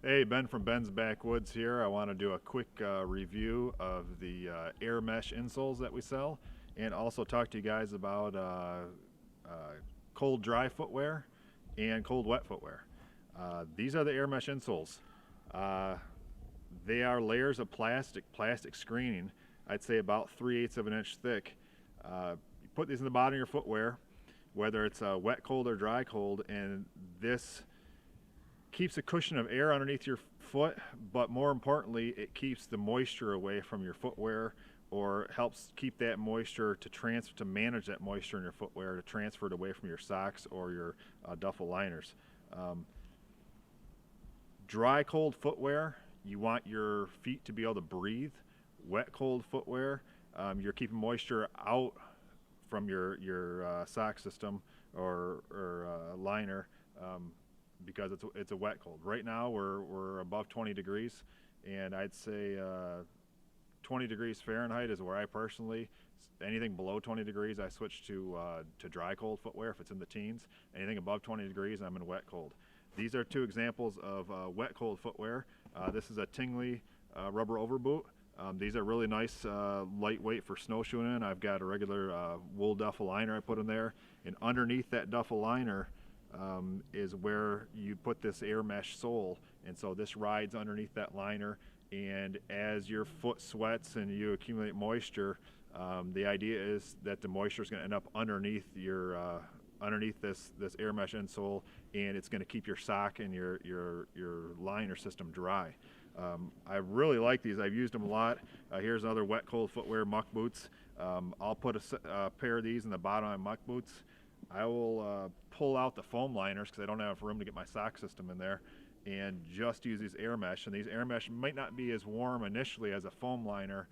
Hey, Ben from Ben's Backwoods here. I want to do a quick review of the Air Mesh insoles that we sell, and also talk to you guys about cold dry footwear and cold wet footwear. These are the Air Mesh insoles. Uh, they are layers of plastic screening. I'd say about 3/8 of an inch thick. You put these in the bottom of your footwear, whether it's wet cold or dry cold, and this keeps a cushion of air underneath your foot, but more importantly, it keeps the moisture away from your footwear, or helps keep that moisture to manage that moisture in your footwear, to transfer it away from your socks or your duffel liners. Um, Dry cold footwear, you want your feet to be able to breathe. Wet cold footwear, you're keeping moisture out from your sock system or liner, because it's a wet cold. Right now we're above 20 degrees, and I'd say 20 degrees Fahrenheit is where I personally. Anything below 20 degrees, I switch to dry cold footwear if it's in the teens. Anything above 20 degrees, I'm in wet cold. These are two examples of wet cold footwear. This is a Tingley rubber overboot. These are really nice, lightweight for snowshoeing in. I've got a regular wool duffel liner I put in there, and underneath that duffel liner is where you put this air mesh sole, and so this rides underneath that liner, and as your foot sweats and you accumulate moisture, the idea is that the moisture is going to end up underneath your underneath this air mesh insole, and it's going to keep your sock and your liner system dry. I really like these. I've used them a lot. Here's another wet cold footwear Muck boots. I'll put a pair of these in the bottom of my Muck boots. I will pull out the foam liners because I don't have room to get my sock system in there, and just use these air mesh. And these air mesh might not be as warm initially as a foam liner,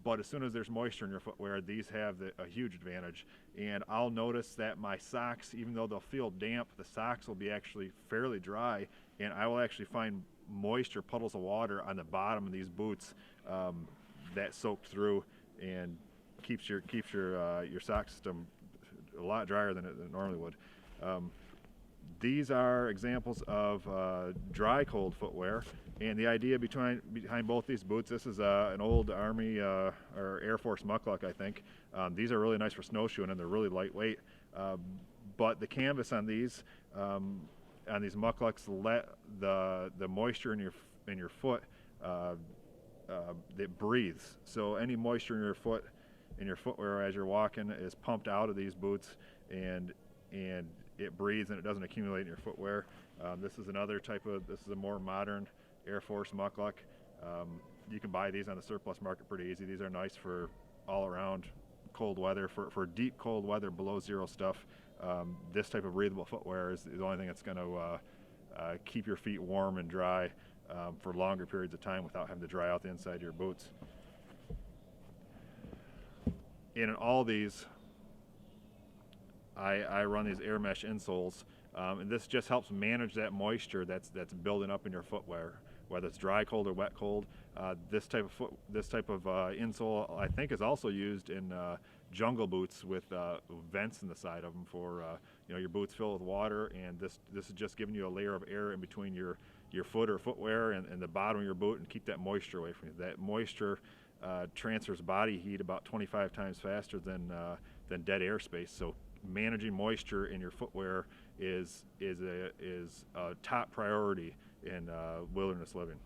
but as soon as there's moisture in your footwear, these have a huge advantage. And I'll notice that my socks, even though they'll feel damp, the socks will be actually fairly dry, and I will actually find moisture, puddles of water on the bottom of these boots, that soaked through and keeps your sock system a lot drier than it normally would. These are examples of dry cold footwear, and the idea behind both these boots, this is an old Army or Air Force Mukluk, I think. These are really nice for snowshoeing, and they're really lightweight. But the canvas on these Mukluks let the moisture in your foot, it breathes. So any moisture in your footwear as you're walking is pumped out of these boots, and it breathes and it doesn't accumulate in your footwear. This is a more modern Air Force Mukluk. You can buy these on the surplus market pretty easy. These are nice for all around cold weather, for deep cold weather, below zero stuff. This type of breathable footwear is the only thing that's going to keep your feet warm and dry for longer periods of time without having to dry out the inside of your boots. And in all these, I run these air mesh insoles, and this just helps manage that moisture that's building up in your footwear, whether it's dry cold or wet cold. This type of insole, I think, is also used in jungle boots with vents in the side of them for your boots fill with water, and this is just giving you a layer of air in between your foot or footwear and the bottom of your boot, and keep that moisture away from you. That moisture transfers body heat about 25 times faster than dead airspace. So managing moisture in your footwear is a top priority in wilderness living.